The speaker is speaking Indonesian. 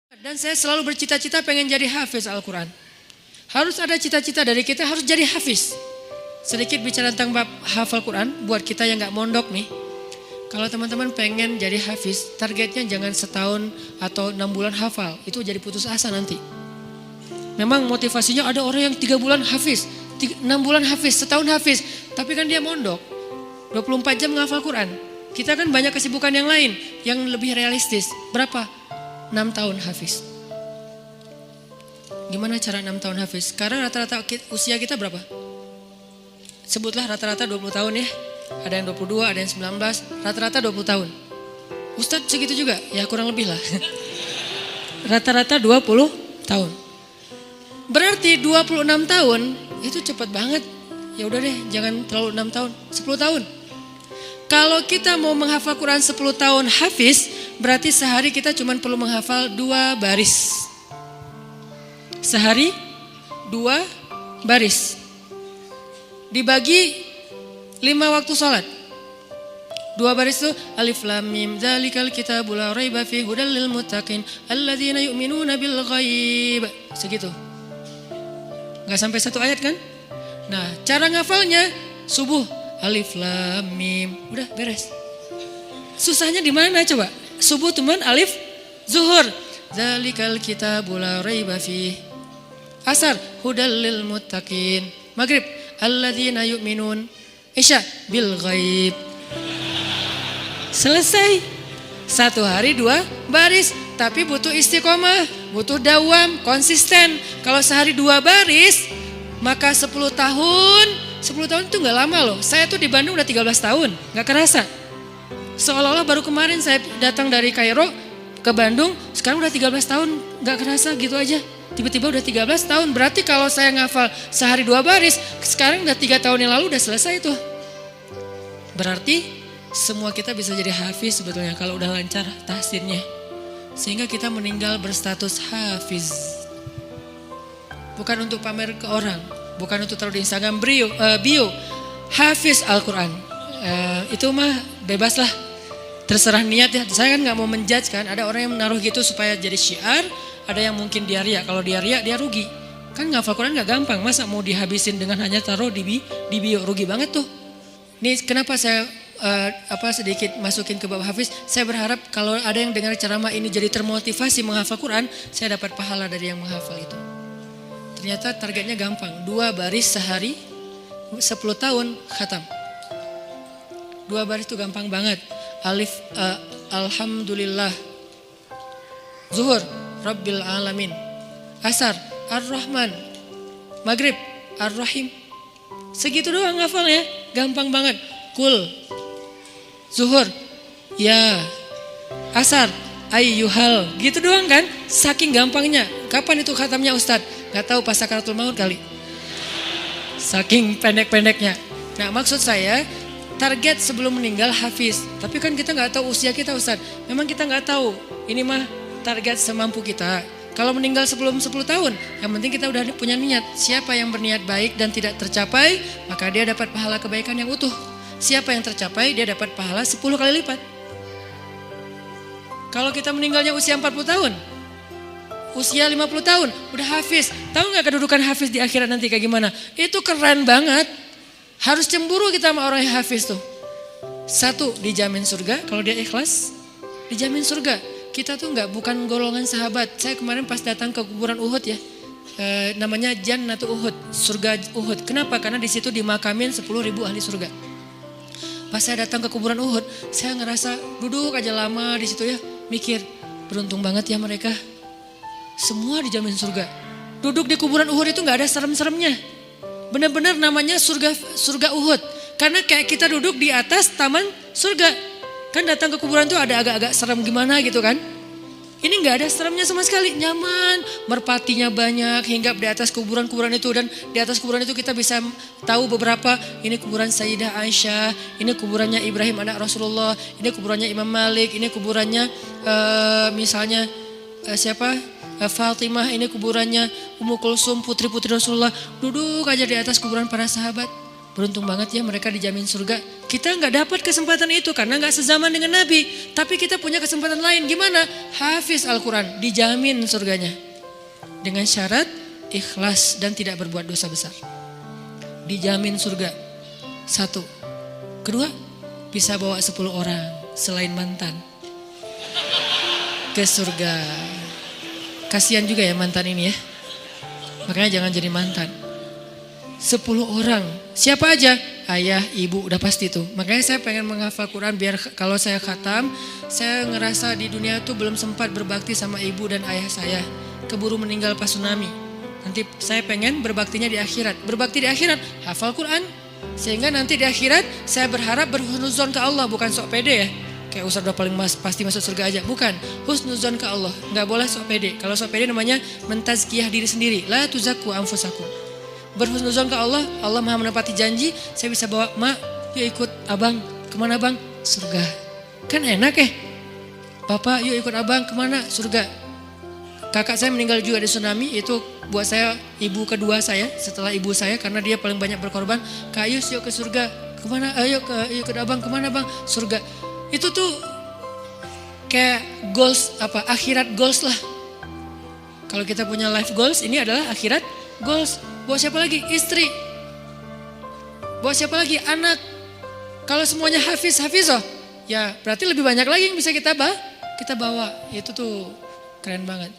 Dan saya selalu bercita-cita pengen jadi hafiz Al-Quran. Harus ada cita-cita dari kita, harus jadi hafiz. Sedikit bicara tentang bab hafal Quran, buat kita yang gak mondok nih. Kalau teman-teman pengen jadi hafiz, targetnya jangan setahun atau 6 bulan hafal. Itu jadi putus asa nanti. Memang motivasinya ada orang yang 3 bulan hafiz, 6 bulan hafiz, setahun hafiz. Tapi kan dia mondok, 24 jam menghafal Quran. Kita kan banyak kesibukan yang lain, yang lebih realistis. Berapa? 6 tahun hafiz. Gimana cara 6 tahun hafiz? Sekarang rata-rata usia kita berapa? Sebutlah rata-rata 20 tahun ya. Ada yang 22, ada yang 19, rata-rata 20 tahun. Ustadz segitu juga? Ya kurang lebih lah. Rata-rata 20 tahun. Berarti 26 tahun itu cepat banget. Ya udah deh, jangan terlalu 6 tahun, 10 tahun. Kalau kita mau menghafal Quran 10 tahun hafiz, berarti sehari kita cuma perlu menghafal 2 baris. Sehari 2 baris. Dibagi 5 waktu sholat. 2 baris itu alif lam mim dzalikal kitabul la raiba fihi hudal lil muttaqin alladzina yu'minuna bil ghaib. Segitu. Enggak sampai 1 ayat kan? Nah, cara ngafalnya subuh alif lam mim, udah beres. Susahnya di mana coba? Subuh teman alif, zuhur dzalikal kitabul la raiba fihi. Asar hudal lil muttaqin. Maghrib alladzina yu'minun. Isya bil ghaib. Selesai. 1 hari 2 baris. Tapi butuh istiqomah, butuh dawam, konsisten. Kalau sehari 2 baris, maka 10 tahun. 10 tahun itu gak lama loh. Saya tuh di Bandung udah 13 tahun, gak kerasa. Seolah-olah baru kemarin saya datang dari Kairo ke Bandung, sekarang udah 13 tahun, gak kerasa gitu aja. Tiba-tiba udah 13 tahun, berarti kalau saya ngafal sehari 2 baris, sekarang udah 3 tahun yang lalu udah selesai tuh. Berarti semua kita bisa jadi hafiz sebetulnya kalau udah lancar tahsinnya. Sehingga kita meninggal berstatus hafiz. Bukan untuk pamer ke orang, bukan untuk taruh di Instagram bio, hafiz Al-Quran. Itu mah bebas lah, terserah niat ya. Saya kan gak mau menjudge kan, ada orang yang menaruh gitu supaya jadi syiar. Ada yang mungkin dia riak, kalau dia riak dia rugi. Kan ngafal Quran gak gampang, masa mau dihabisin dengan hanya taruh di bio, rugi banget tuh. Ini kenapa saya sedikit masukin ke bab hafiz. Saya berharap kalau ada yang dengar ceramah ini jadi termotivasi menghafal Quran, saya dapat pahala dari yang menghafal itu. Ternyata targetnya gampang, 2 baris sehari, 10 tahun khatam. 2 baris itu gampang banget. Alif, alhamdulillah. Zuhur, Rabbil alamin. Asar, Ar-Rahman. Maghrib, Ar-Rahim. Segitu doang ngafalnya, gampang banget. Kul, Zuhur, ya. Asar, ayyuhal. Gitu doang kan, saking gampangnya. Kapan itu khatamnya Ustadz? Gak tahu, pas sakaratul maut kali. Saking pendek-pendeknya. Nah, maksud saya target sebelum meninggal hafiz. Tapi kan kita gak tahu usia kita Ustadz. Memang kita gak tahu. Ini mah target semampu kita. Kalau meninggal sebelum 10 tahun, yang penting kita udah punya niat. Siapa yang berniat baik dan tidak tercapai, maka dia dapat pahala kebaikan yang utuh. Siapa yang tercapai, dia dapat pahala 10 kali lipat. Kalau kita meninggalnya usia 40 tahun, usia 50 tahun, udah hafiz. Tahu gak kedudukan hafiz di akhirat nanti kayak gimana? Itu keren banget. Harus cemburu kita sama orang yang hafiz tuh. 1, dijamin surga, kalau dia ikhlas, dijamin surga. Kita tuh bukan golongan sahabat. Saya kemarin pas datang ke kuburan Uhud ya, namanya Jannatu Uhud, surga Uhud. Kenapa? Karena di situ dimakamin 10.000 ahli surga. Pas saya datang ke kuburan Uhud, saya ngerasa duduk aja lama di situ ya, mikir beruntung banget ya mereka. Semua dijamin surga. Duduk di kuburan Uhud itu nggak ada serem-seremnya. Benar-benar namanya surga Uhud. Karena kayak kita duduk di atas taman surga. Kan datang ke kuburan tuh ada agak-agak serem gimana gitu kan. Ini gak ada seremnya sama sekali, nyaman. Merpatinya banyak, hinggap di atas kuburan-kuburan itu. Dan di atas kuburan itu kita bisa tahu beberapa. Ini kuburan Sayyidah Aisyah, ini kuburannya Ibrahim anak Rasulullah, ini kuburannya Imam Malik, ini kuburannya misalnya Fatimah, ini kuburannya Ummu Kulsum, putri-putri Rasulullah. Duduk aja di atas kuburan para sahabat. Beruntung banget ya mereka dijamin surga. Kita nggak dapat kesempatan itu karena nggak sezaman dengan Nabi. Tapi kita punya kesempatan lain. Gimana? Hafiz Al-Quran, dijamin surganya. Dengan syarat ikhlas dan tidak berbuat dosa besar. Dijamin surga. 1. Kedua, bisa bawa 10 orang selain mantan ke surga. Kasihan juga ya mantan ini ya. Makanya jangan jadi mantan. 10 orang. Siapa aja? Ayah, ibu, udah pasti tuh. Makanya saya pengen menghafal Quran biar kalau saya khatam, saya ngerasa di dunia tuh belum sempat berbakti sama ibu dan ayah saya. Keburu meninggal pas tsunami. Nanti saya pengen berbaktinya di akhirat. Berbakti di akhirat, hafal Quran. Sehingga nanti di akhirat saya berharap berhusnuzon ke Allah, bukan sok pede ya. Kayak Ustaz udah paling pasti masuk surga aja. Bukan, husnuzon ke Allah. Gak boleh sok pede. Kalau sok pede namanya mentazkiyah diri sendiri. La tuzakku anfusakum. Berhusnuzon ke Allah, Allah maha menepati janji. Saya bisa bawa, mak yuk ikut abang. Kemana bang? Surga. Kan enak ya. Bapak yuk ikut abang kemana? Surga. Kakak saya meninggal juga di tsunami. Itu buat saya ibu kedua saya setelah ibu saya. Karena dia paling banyak berkorban. Kak Yus yuk ke surga. Kemana? Ayo ke abang. Kemana bang? Surga. Itu tuh kayak goals akhirat goals lah. Kalau kita punya life goals, ini adalah akhirat goals. Buat siapa lagi? Istri. Buat siapa lagi? Anak. Kalau semuanya hafizoh, ya berarti lebih banyak lagi yang bisa kita bawa. Itu tuh keren banget.